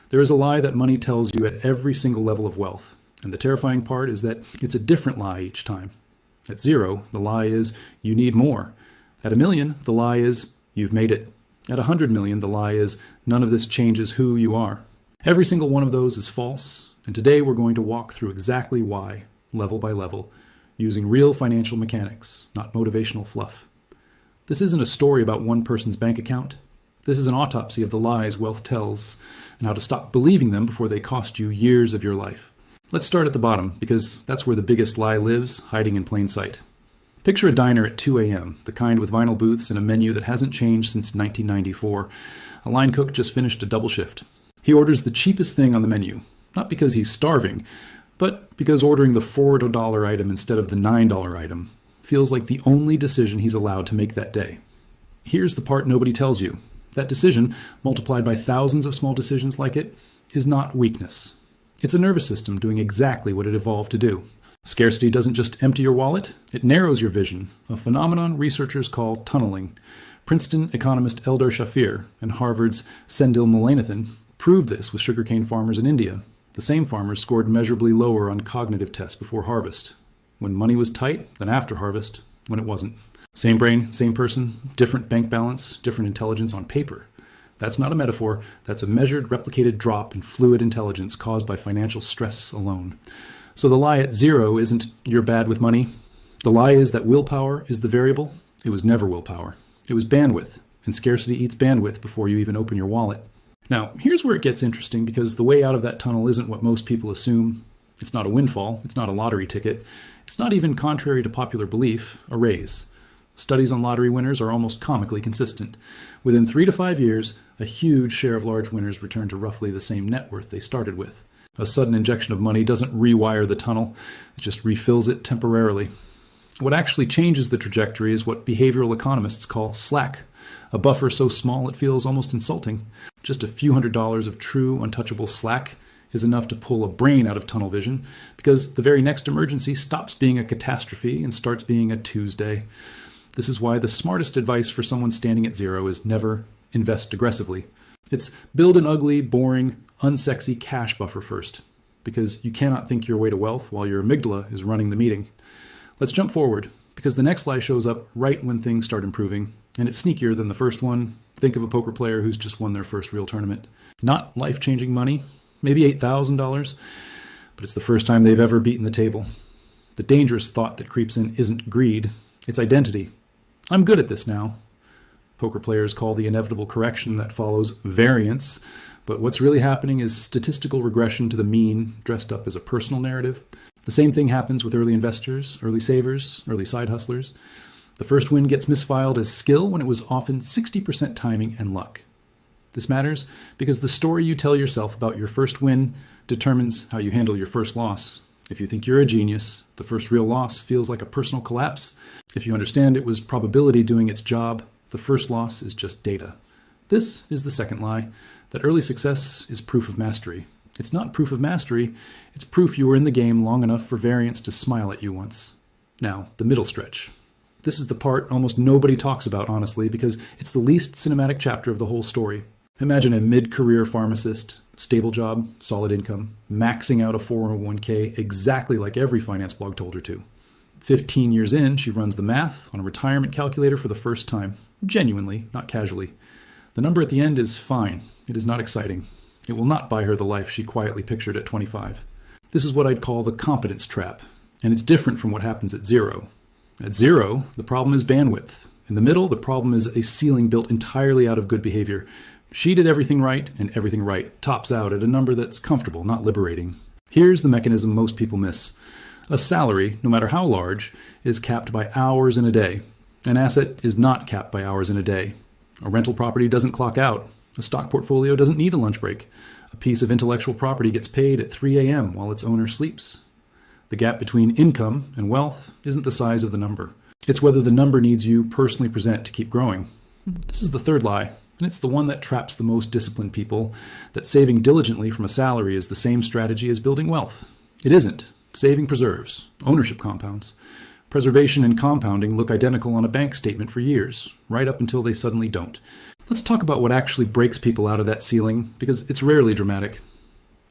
There is a lie that money tells you at every single level of wealth. And the terrifying part is that it's a different lie each time. At 0, the lie is you need more. At 1,000,000, the lie is you've made it. At 100,000,000, the lie is none of this changes who you are. Every single one of those is false. And today we're going to walk through exactly why, level by level, using real financial mechanics, not motivational fluff. This isn't a story about one person's bank account. This is an autopsy of the lies wealth tells and how to stop believing them before they cost you years of your life. Let's start at the bottom, because that's where the biggest lie lives, hiding in plain sight. Picture a diner at 2 a.m., the kind with vinyl booths and a menu that hasn't changed since 1994. A line cook just finished a double shift. He orders the cheapest thing on the menu, not because he's starving, but because ordering the $4 item instead of the $9 item feels like the only decision he's allowed to make that day. Here's the part nobody tells you. That decision, multiplied by thousands of small decisions like it, is not weakness. It's a nervous system doing exactly what it evolved to do. Scarcity doesn't just empty your wallet, it narrows your vision, a phenomenon researchers call tunneling. Princeton economist Eldar Shafir and Harvard's Sendil Mullainathan proved this with sugarcane farmers in India. The same farmers scored measurably lower on cognitive tests before harvest. When money was tight, then after harvest, when it wasn't. Same brain, same person, different bank balance, different intelligence on paper. That's not a metaphor, that's a measured, replicated drop in fluid intelligence caused by financial stress alone. So the lie at 0 isn't you're bad with money. The lie is that willpower is the variable. It was never willpower. It was bandwidth, and scarcity eats bandwidth before you even open your wallet. Now, here's where it gets interesting, because the way out of that tunnel isn't what most people assume. It's not a windfall, it's not a lottery ticket, it's not even, contrary to popular belief, a raise. Studies on lottery winners are almost comically consistent. Within 3 to 5 years, a huge share of large winners return to roughly the same net worth they started with. A sudden injection of money doesn't rewire the tunnel, it just refills it temporarily. What actually changes the trajectory is what behavioral economists call slack, a buffer so small it feels almost insulting. Just a few $100s of true, untouchable slack is enough to pull a brain out of tunnel vision, because the very next emergency stops being a catastrophe and starts being a Tuesday. This is why the smartest advice for someone standing at 0 is never invest aggressively. It's build an ugly, boring, unsexy cash buffer first, because you cannot think your way to wealth while your amygdala is running the meeting. Let's jump forward, because the next lie shows up right when things start improving, and it's sneakier than the first one. Think of a poker player who's just won their first real tournament. Not life-changing money, maybe $8,000, but it's the first time they've ever beaten the table. The dangerous thought that creeps in isn't greed, it's identity. I'm good at this now. Poker players call the inevitable correction that follows variance, but what's really happening is statistical regression to the mean dressed up as a personal narrative. The same thing happens with early investors, early savers, early side hustlers. The first win gets misfiled as skill when it was often 60% timing and luck. This matters because the story you tell yourself about your first win determines how you handle your first loss. If you think you're a genius, the first real loss feels like a personal collapse. If you understand it was probability doing its job, the first loss is just data. This is the second lie, that early success is proof of mastery. It's not proof of mastery, it's proof you were in the game long enough for variance to smile at you once. Now, the middle stretch. This is the part almost nobody talks about, honestly, because it's the least cinematic chapter of the whole story. Imagine a mid-career pharmacist, stable job, solid income, maxing out a 401k exactly like every finance blog told her to. 15 years in, she runs the math on a retirement calculator for the first time. Genuinely, not casually. The number at the end is fine. It is not exciting. It will not buy her the life she quietly pictured at 25. This is what I'd call the competence trap, and it's different from what happens at 0. At 0, the problem is bandwidth. In the middle, the problem is a ceiling built entirely out of good behavior. She did everything right, and everything right tops out at a number that's comfortable, not liberating. Here's the mechanism most people miss. A salary, no matter how large, is capped by hours in a day. An asset is not capped by hours in a day. A rental property doesn't clock out. A stock portfolio doesn't need a lunch break. A piece of intellectual property gets paid at 3 a.m. while its owner sleeps. The gap between income and wealth isn't the size of the number. It's whether the number needs you personally present to keep growing. This is the third lie, and it's the one that traps the most disciplined people, that saving diligently from a salary is the same strategy as building wealth. It isn't. Saving preserves. Ownership compounds. Preservation and compounding look identical on a bank statement for years, right up until they suddenly don't. Let's talk about what actually breaks people out of that ceiling, because it's rarely dramatic.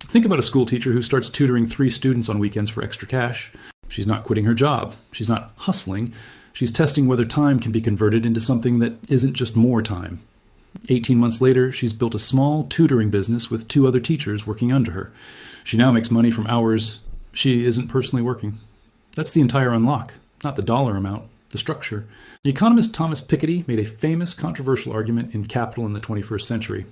Think about a school teacher who starts tutoring 3 students on weekends for extra cash. She's not quitting her job. She's not hustling. She's testing whether time can be converted into something that isn't just more time. 18 months later, she's built a small tutoring business with 2 other teachers working under her. She now makes money from hours she isn't personally working. That's the entire unlock, not the dollar amount, the structure. The economist Thomas Piketty made a famous controversial argument in Capital in the 21st century.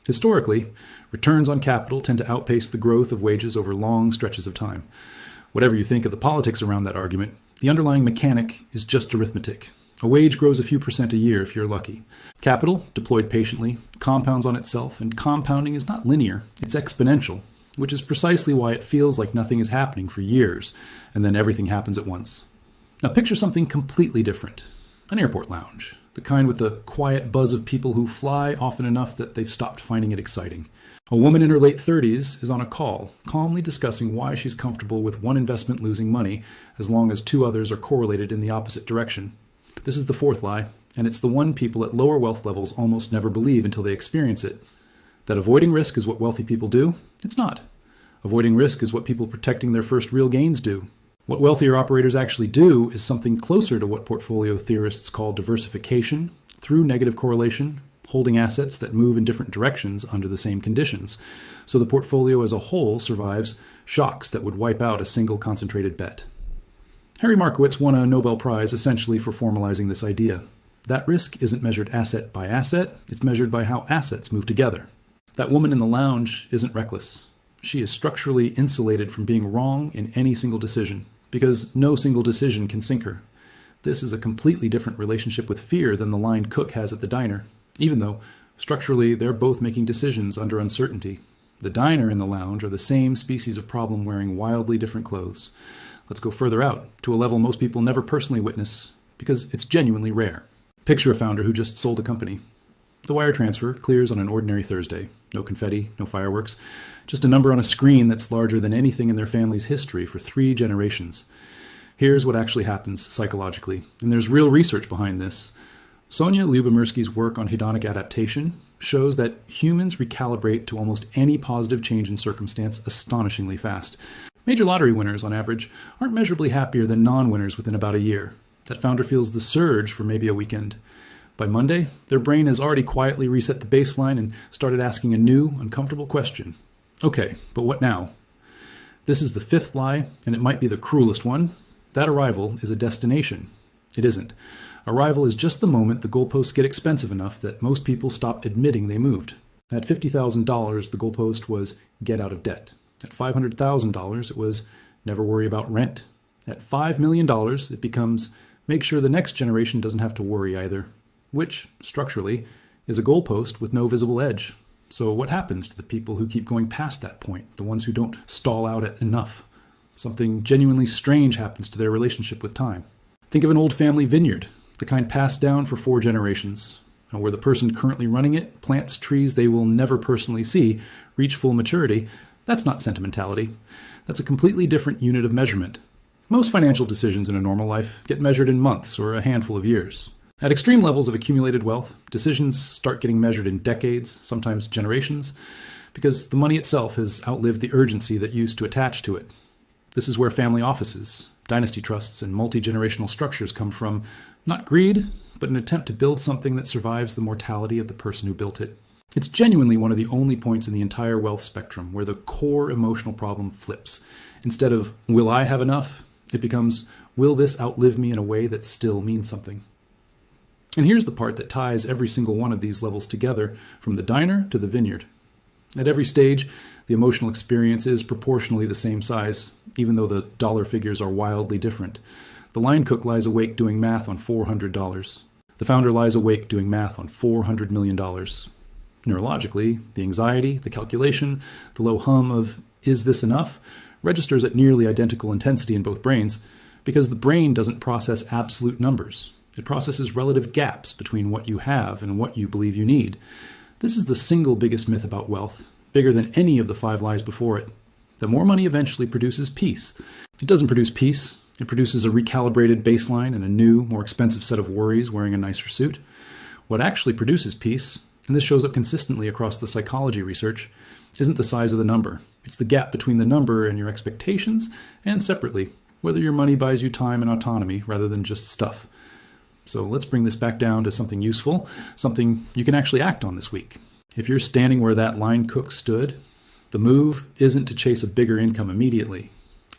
Historically, returns on capital tend to outpace the growth of wages over long stretches of time. Whatever you think of the politics around that argument, the underlying mechanic is just arithmetic. A wage grows a few percent a year if you're lucky. Capital, deployed patiently, compounds on itself, and compounding is not linear, it's exponential, which is precisely why it feels like nothing is happening for years, and then everything happens at once. Now picture something completely different. An airport lounge, the kind with the quiet buzz of people who fly often enough that they've stopped finding it exciting. A woman in her late 30s is on a call, calmly discussing why she's comfortable with one investment losing money as long as 2 others are correlated in the opposite direction. This is the 4th lie, and it's the one people at lower wealth levels almost never believe until they experience it. That avoiding risk is what wealthy people do? It's not. Avoiding risk is what people protecting their first real gains do. What wealthier operators actually do is something closer to what portfolio theorists call diversification through negative correlation, holding assets that move in different directions under the same conditions, so the portfolio as a whole survives shocks that would wipe out a single concentrated bet. Harry Markowitz won a Nobel Prize essentially for formalizing this idea. That risk isn't measured asset by asset, it's measured by how assets move together. That woman in the lounge isn't reckless. She is structurally insulated from being wrong in any single decision, because no single decision can sink her. This is a completely different relationship with fear than the line cook has at the diner, even though, structurally, they're both making decisions under uncertainty. The diner and the lounge are the same species of problem wearing wildly different clothes. Let's go further out, to a level most people never personally witness, because it's genuinely rare. Picture a founder who just sold a company. The wire transfer clears on an ordinary Thursday. No confetti, no fireworks, just a number on a screen that's larger than anything in their family's history for 3 generations. Here's what actually happens psychologically, and there's real research behind this. Sonia Lyubomirsky's work on hedonic adaptation shows that humans recalibrate to almost any positive change in circumstance astonishingly fast. Major lottery winners, on average, aren't measurably happier than non-winners within about a year. That founder feels the surge for maybe a weekend. By Monday, their brain has already quietly reset the baseline and started asking a new, uncomfortable question. Okay, but what now? This is the 5th lie, and it might be the cruelest one. That arrival is a destination. It isn't. Arrival is just the moment the goalposts get expensive enough that most people stop admitting they moved. At $50,000, the goalpost was get out of debt. At $500,000, it was never worry about rent. At $5 million, it becomes make sure the next generation doesn't have to worry either, which, structurally, is a goalpost with no visible edge. So what happens to the people who keep going past that point, the ones who don't stall out at enough? Something genuinely strange happens to their relationship with time. Think of an old family vineyard, the kind passed down for 4 generations, and where the person currently running it plants trees they will never personally see reach full maturity. That's not sentimentality. That's a completely different unit of measurement. Most financial decisions in a normal life get measured in months or a handful of years. At extreme levels of accumulated wealth, decisions start getting measured in decades, sometimes generations, because the money itself has outlived the urgency that used to attach to it. This is where family offices, dynasty trusts, and multi-generational structures come from, not greed, but an attempt to build something that survives the mortality of the person who built it. It's genuinely one of the only points in the entire wealth spectrum where the core emotional problem flips. Instead of, will I have enough? It becomes, will this outlive me in a way that still means something? And here's the part that ties every single one of these levels together, from the diner to the vineyard. At every stage, the emotional experience is proportionally the same size, even though the dollar figures are wildly different. The line cook lies awake doing math on $400. The founder lies awake doing math on $400 million. Neurologically, the anxiety, the calculation, the low hum of, is this enough, registers at nearly identical intensity in both brains, because the brain doesn't process absolute numbers. It processes relative gaps between what you have and what you believe you need. This is the single biggest myth about wealth, bigger than any of the 5 lies before it. That more money eventually produces peace. It doesn't produce peace. It produces a recalibrated baseline and a new, more expensive set of worries wearing a nicer suit. What actually produces peace and this shows up consistently across the psychology research, isn't the size of the number. It's the gap between the number and your expectations, and separately, whether your money buys you time and autonomy rather than just stuff. So let's bring this back down to something useful, something you can actually act on this week. If you're standing where that line cook stood, the move isn't to chase a bigger income immediately.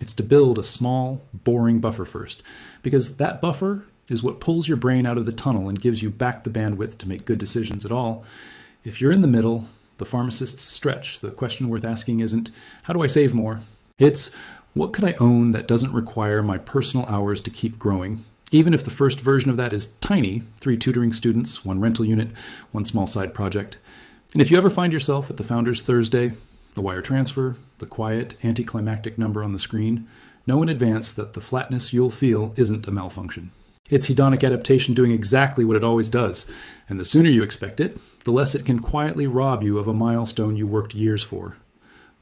It's to build a small, boring buffer first, because that buffer is what pulls your brain out of the tunnel and gives you back the bandwidth to make good decisions at all. If you're in the middle, the pharmacist's stretch, the question worth asking isn't, how do I save more? It's, what could I own that doesn't require my personal hours to keep growing? Even if the first version of that is tiny, 3 tutoring students, 1 rental unit, 1 small side project. And if you ever find yourself at the Founders Thursday, the wire transfer, the quiet, anticlimactic number on the screen, know in advance that the flatness you'll feel isn't a malfunction. It's hedonic adaptation doing exactly what it always does, and the sooner you expect it, the less it can quietly rob you of a milestone you worked years for.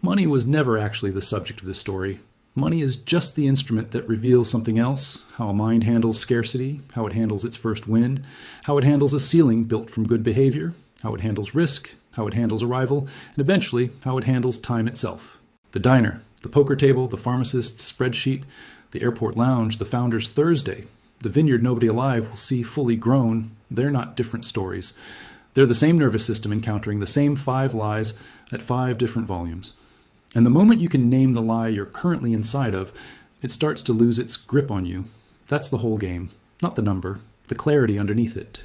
Money was never actually the subject of this story. Money is just the instrument that reveals something else, how a mind handles scarcity, how it handles its first win, how it handles a ceiling built from good behavior, how it handles risk, how it handles arrival, and eventually how it handles time itself. The diner, the poker table, the pharmacist's spreadsheet, the airport lounge, the Founders Thursday, the vineyard nobody alive will see fully grown, they're not different stories. They're the same nervous system encountering the same 5 lies at 5 different volumes. And the moment you can name the lie you're currently inside of, it starts to lose its grip on you. That's the whole game, not the number, the clarity underneath it.